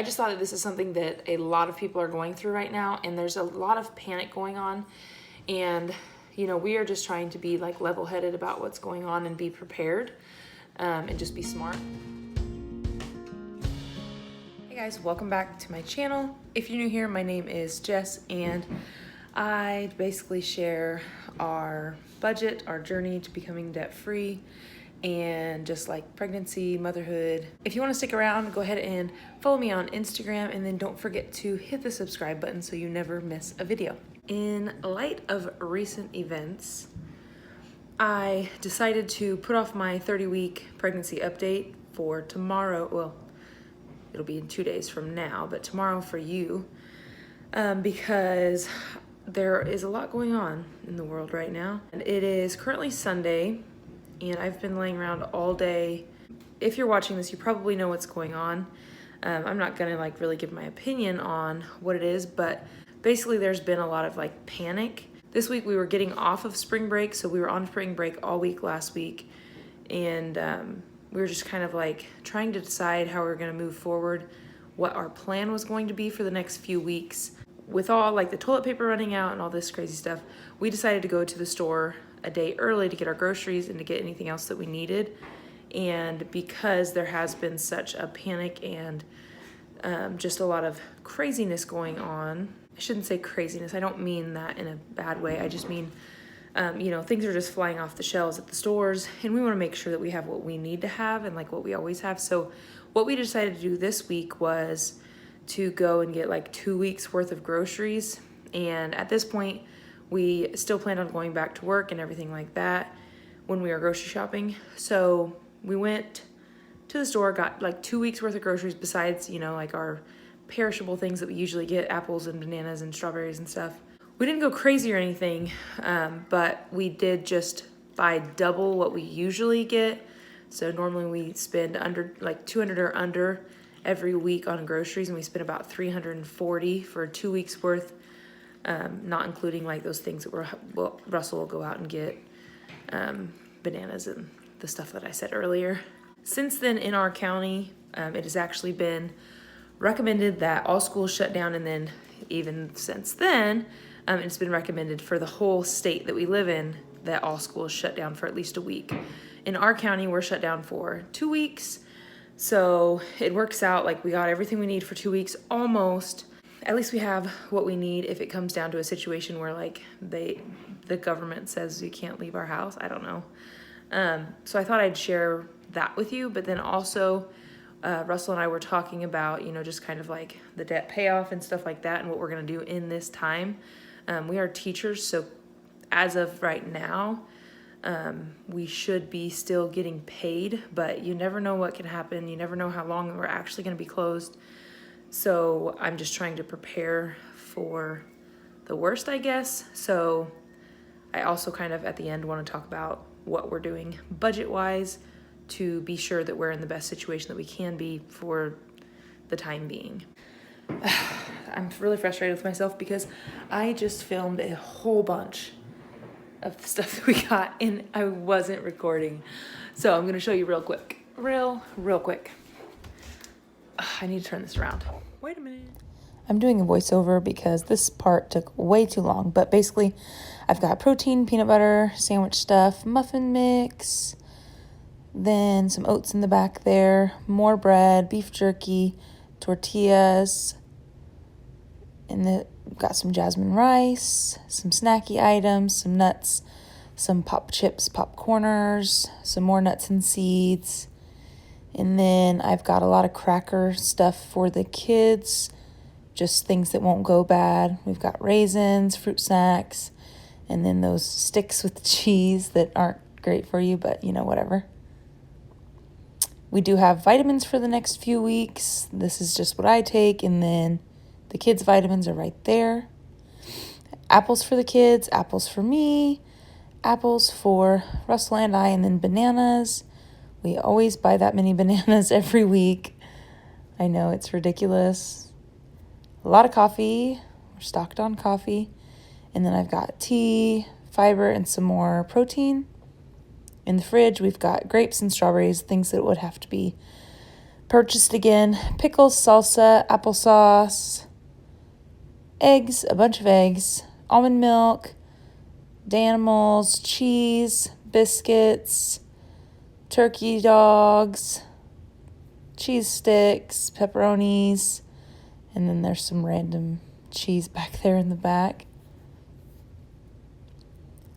I just thought that this is something that a lot of people are going through right now, and there's a lot of panic going on, and we are just trying to be like level-headed about what's going on and be prepared, and just be smart. Hey guys, welcome back to my channel. If you're new here, my name is Jess, and I basically share our budget, our journey to becoming debt-free, and just like pregnancy, motherhood. If you want to stick around, go ahead and follow me on Instagram, and then don't forget to hit the subscribe button so you never miss a video. In light of recent events, I decided to put off my 30-week pregnancy update for tomorrow. Well, it'll be in 2 days from now, but tomorrow for you, because there is a lot going on in the world right now. And it is currently Sunday, and I've been laying around all day. If you're watching this, you probably know what's going on. I'm not gonna like really give my opinion on what it is, but basically there's been a lot of like panic. This week we were getting off of spring break, so we were on spring break all week last week, and we were just kind of like trying to decide how we were gonna move forward, what our plan was going to be for the next few weeks. With all like the toilet paper running out and all this crazy stuff, we decided to go to the store a day early to get our groceries and to get anything else that we needed. And because there has been such a panic and just a lot of craziness going on, I shouldn't say craziness, I don't mean that in a bad way, I just mean things are just flying off the shelves at the stores, and we want to make sure that we have what we need to have and like what we always have. So what we decided to do this week was to go and get like 2 weeks worth of groceries. And at this point, we still planned on going back to work and everything like that when we were grocery shopping. So we went to the store, got like 2 weeks worth of groceries besides, like our perishable things that we usually get, apples and bananas and strawberries and stuff. We didn't go crazy or anything, but we did just buy double what we usually get. So normally we spend under like $200 or under every week on groceries, and we spent about $340 for 2 weeks worth, not including like those things that Russell will go out and get, bananas and the stuff that I said earlier. Since then in our county, it has actually been recommended that all schools shut down, and then even since then, it's been recommended for the whole state that we live in that all schools shut down for at least a week. In our county, we're shut down for 2 weeks. So it works out like we got everything we need for 2 weeks almost. At least we have what we need if it comes down to a situation where like the government says you can't leave our house. I don't know. So I thought I'd share that with you. But then also Russell and I were talking about, just kind of like the debt payoff and stuff like that and what we're going to do in this time. We are teachers, so as of right now, we should be still getting paid, but you never know what can happen. You never know how long we're actually going to be closed. So I'm just trying to prepare for the worst, I guess. So I also kind of at the end want to talk about what we're doing budget-wise to be sure that we're in the best situation that we can be for the time being. I'm really frustrated with myself because I just filmed a whole bunch of the stuff that we got and I wasn't recording. So I'm going to show you real quick. Real quick. I need to turn this around. Wait a minute. I'm doing a voiceover because this part took way too long. But basically, I've got protein, peanut butter, sandwich stuff, muffin mix, then some oats in the back there, more bread, beef jerky, tortillas, and got some jasmine rice, some snacky items, some nuts, some pop chips, popcorners, some more nuts and seeds. And then I've got a lot of cracker stuff for the kids, just things that won't go bad. We've got raisins, fruit snacks, and then those sticks with cheese that aren't great for you, but whatever. We do have vitamins for the next few weeks. This is just what I take, and then the kids' vitamins are right there. Apples for the kids, apples for me, apples for Russell and I, and then bananas. We always buy that many bananas every week. I know, it's ridiculous. A lot of coffee. We're stocked on coffee. And then I've got tea, fiber, and some more protein. In the fridge, we've got grapes and strawberries, things that would have to be purchased again pickles, salsa, applesauce, eggs, a bunch of eggs, almond milk, Danimals, cheese, biscuits, turkey dogs, cheese sticks, pepperonis, and then there's some random cheese back there in the back.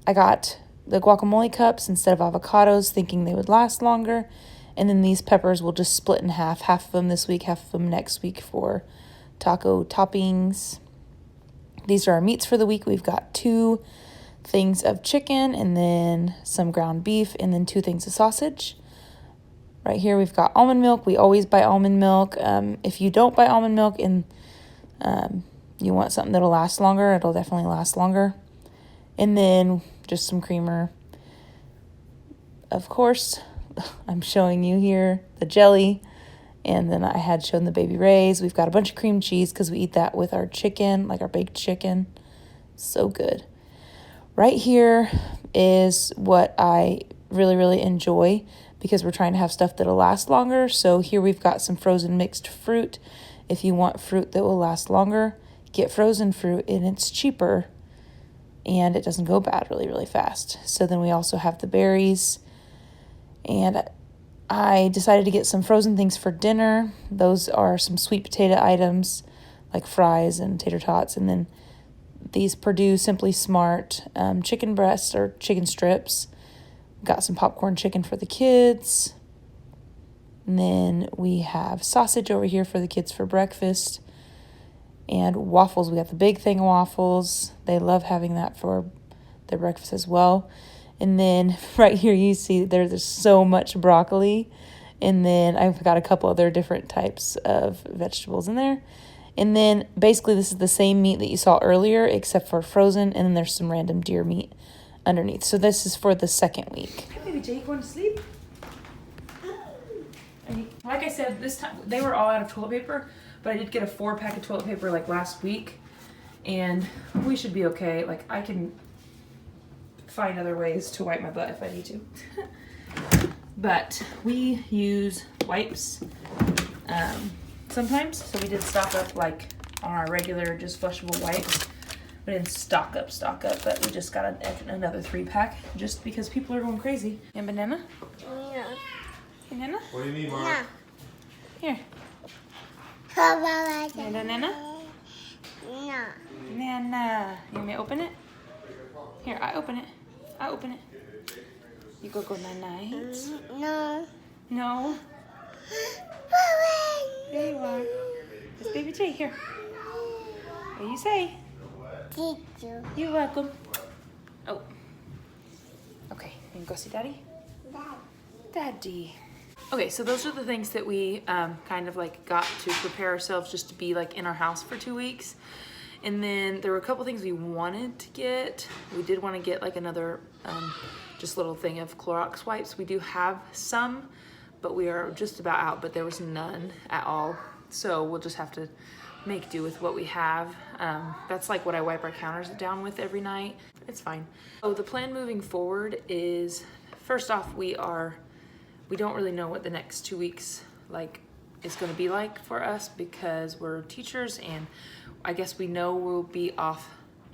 I got the guacamole cups instead of avocados, thinking they would last longer. And then these peppers will just split in half of them this week, half of them next week for taco toppings. These are our meats for the week. We've got 2 things of chicken and then some ground beef and then 2 things of sausage. Right here we've got almond milk. We always buy almond milk. If you don't buy almond milk and you want something that'll last longer, it'll definitely last longer. And then just some creamer. Of course, I'm showing you here the jelly. And then I had shown the Baby Ray's. We've got a bunch of cream cheese because we eat that with our chicken, like our baked chicken. So good. Right here is what I really, really enjoy because we're trying to have stuff that'll last longer. So here we've got some frozen mixed fruit. If you want fruit that will last longer, get frozen fruit and it's cheaper and it doesn't go bad really, really fast. So then we also have the berries. And I decided to get some frozen things for dinner. Those are some sweet potato items like fries and tater tots. And then these Purdue Simply Smart chicken breasts or chicken strips. Got some popcorn chicken for the kids. And then we have sausage over here for the kids for breakfast. And waffles. We got the big thing of waffles. They love having that for their breakfast as well. And then right here you see there's so much broccoli. And then I've got a couple other different types of vegetables in there. And then basically this is the same meat that you saw earlier except for frozen. And then there's some random deer meat underneath. So this is for the second week. Hi, baby Jay, going to sleep? Like I said, this time they were all out of toilet paper, but I did get a 4-pack of toilet paper like last week. And we should be okay. Like I can find other ways to wipe my butt if I need to. But we use wipes sometimes. So we did stock up like on our regular just flushable wipes. We didn't stock up, but we just got another 3-pack just because people are going crazy. And banana? Yeah. Banana? What do you need, Mark? Here. Yeah. Banana? No. Banana. You want me to open it? Here, I open it. You go night. No. No? There you are. It's Baby J. Here. What do you say? Teacher. You're welcome. Oh. Okay, you can go see Daddy? Daddy. Okay, so those are the things that we kind of like got to prepare ourselves just to be like in our house for 2 weeks. And then there were a couple things we wanted to get. We did want to get like another just little thing of Clorox wipes. We do have some, but we are just about out, but there was none at all. So we'll just have to make do with what we have. That's like what I wipe our counters down with every night. It's fine. So the plan moving forward is, first off, we don't really know what the next 2 weeks like is going to be like for us because we're teachers, and I guess we know we'll be off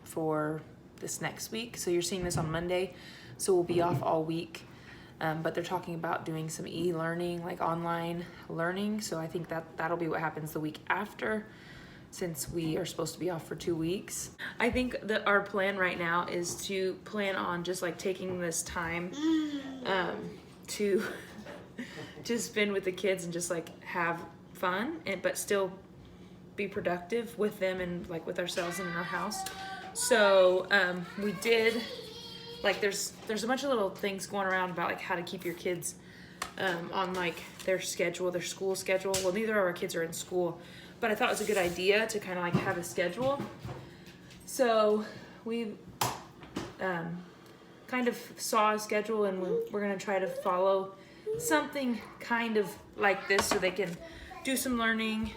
for this next week. So you're seeing this on Monday, so we'll be off all week. But they're talking about doing some e-learning, like online learning. So I think that'll be what happens the week after, since we are supposed to be off for 2 weeks. I think that our plan right now is to plan on just like taking this time to just spend with the kids and just like have fun, but still be productive with them and like with ourselves and in our house. So we did, like there's a bunch of little things going around about like how to keep your kids on like their schedule, their school schedule. Well, neither of our kids are in school, but I thought it was a good idea to kind of like have a schedule. So we kind of saw a schedule, and we're gonna try to follow something kind of like this so they can do some learning.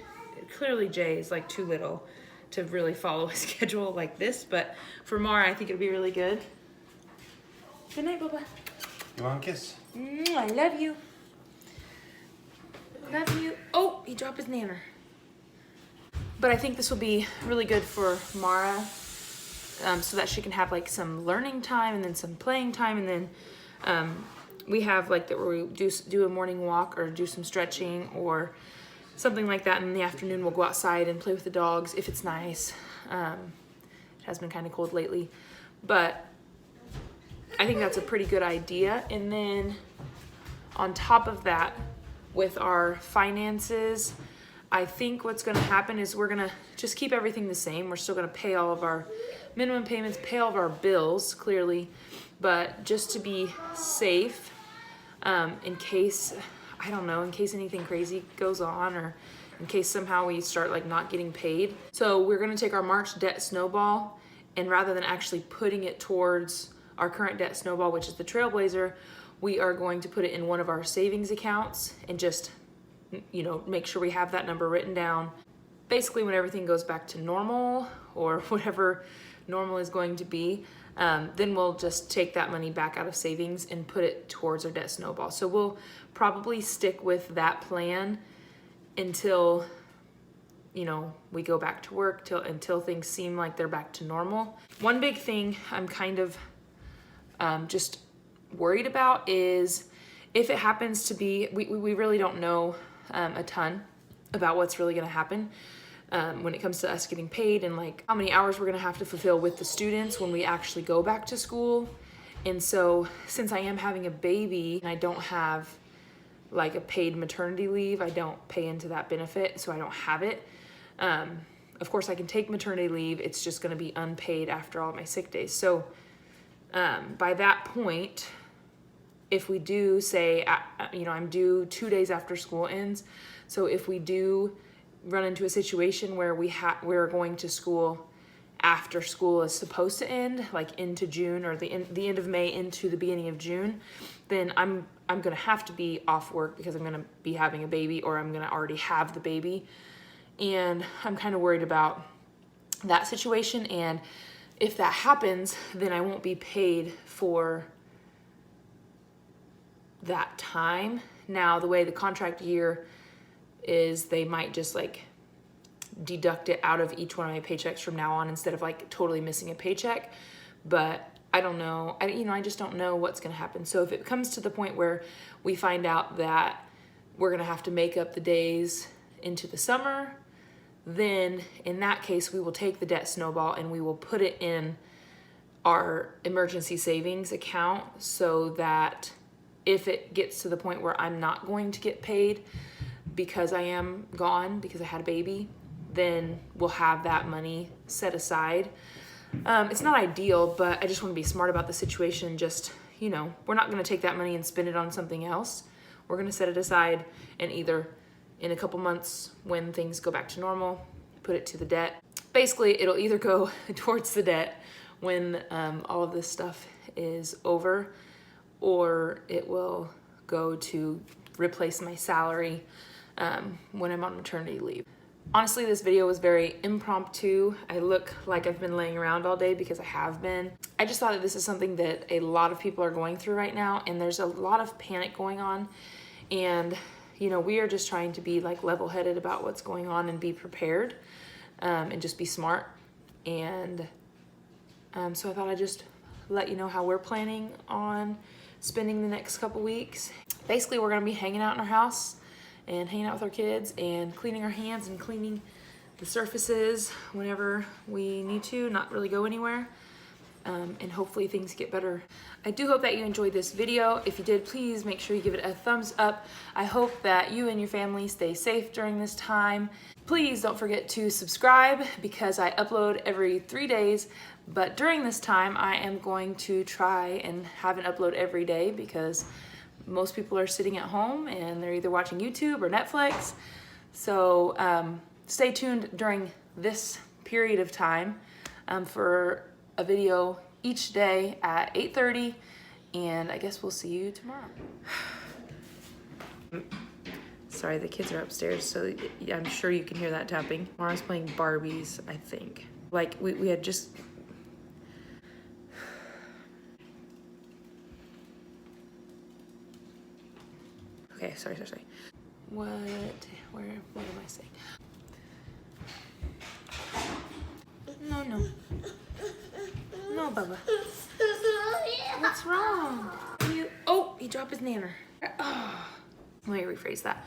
Clearly Jay is like too little to really follow a schedule like this, but for Mara I think it'll be really good. Good night, Bubba. You want a kiss? I love you. Love you. Oh, he dropped his nanner. But I think this will be really good for Mara, so that she can have like some learning time and then some playing time, and then we have like that where we do a morning walk or do some stretching or something like that. And in the afternoon we'll go outside and play with the dogs if it's nice. It has been kind of cold lately, but I think that's a pretty good idea. And then on top of that, with our finances, I think what's gonna happen is we're gonna just keep everything the same. We're still gonna pay all of our minimum payments, pay all of our bills, clearly, but just to be safe, in case, I don't know, in case anything crazy goes on, or in case somehow we start like not getting paid. So we're gonna take our March debt snowball, and rather than actually putting it towards our current debt snowball, which is the Trailblazer, we are going to put it in one of our savings accounts and just, you know, make sure we have that number written down. Basically, when everything goes back to normal, or whatever normal is going to be, then we'll just take that money back out of savings and put it towards our debt snowball. So we'll probably stick with that plan until, you know, we go back to work, until things seem like they're back to normal. One big thing I'm kind of just worried about is if it happens to be, we really don't know a ton about what's really going to happen when it comes to us getting paid, and like how many hours we're going to have to fulfill with the students when we actually go back to school. And so since I am having a baby and I don't have like a paid maternity leave, I don't pay into that benefit, so I don't have it. Of course I can take maternity leave, it's just going to be unpaid after all my sick days. So by that point, if we do say, you know, I'm due 2 days after school ends. So if we do run into a situation where we're going to school after school is supposed to end, like into June, or the end of May into the beginning of June, then I'm gonna have to be off work because I'm gonna be having a baby, or I'm gonna already have the baby. And I'm kind of worried about that situation. And if that happens, then I won't be paid for that time. Now, the way the contract year is, they might just like deduct it out of each one of my paychecks from now on, instead of like totally missing a paycheck. But I don't know, I just don't know what's gonna happen. So if it comes to the point where we find out that we're gonna have to make up the days into the summer, then in that case we will take the debt snowball and we will put it in our emergency savings account, so that if it gets to the point where I'm not going to get paid because I am gone because I had a baby, then we'll have that money set aside. It's not ideal, but I just want to be smart about the situation. Just, you know, we're not going to take that money and spend it on something else. We're going to set it aside, and either in a couple months when things go back to normal, put it to the debt. Basically, it'll either go towards the debt when all of this stuff is over, or it will go to replace my salary when I'm on maternity leave. Honestly, this video was very impromptu. I look like I've been laying around all day because I have been. I just thought that this is something that a lot of people are going through right now, and there's a lot of panic going on. And, you know, we are just trying to be like level-headed about what's going on and be prepared, and just be smart. And so I thought I'd just let you know how we're planning on spending the next couple weeks. Basically, we're gonna be hanging out in our house and hanging out with our kids and cleaning our hands and cleaning the surfaces whenever we need to, not really go anywhere. And hopefully things get better. I do hope that you enjoyed this video. If you did, please make sure you give it a thumbs up. I hope that you and your family stay safe during this time. Please don't forget to subscribe, because I upload every 3 days, but during this time I am going to try and have an upload every day, because most people are sitting at home and they're either watching YouTube or Netflix. So stay tuned during this period of time for a video each day at 8:30, and I guess we'll see you tomorrow. Sorry, the kids are upstairs, so I'm sure you can hear that tapping. Mara's playing Barbies, I think. Like, we had just... Okay, sorry. What am I saying? No, no. No, Bubba. What's wrong? Oh, he dropped his nanner. Oh. Let me rephrase that.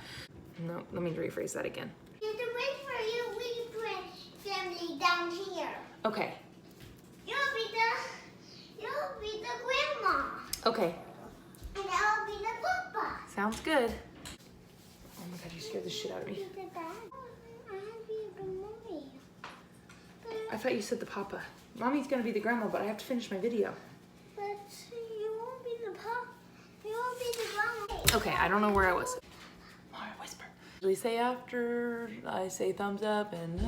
No, let me rephrase that again. You have to wait for you. We put family down here. Okay. You'll be the grandma. Okay. And I'll be the papa. Sounds good. Oh my god, you scared the shit out of me. You'll be the dad. I have to be the mommy. I thought you said the papa. Mommy's gonna be the grandma, but I have to finish my video. But you won't be the papa. You won't be the grandma. Okay, I don't know where I was. Mara, whisper. We say after I say thumbs up and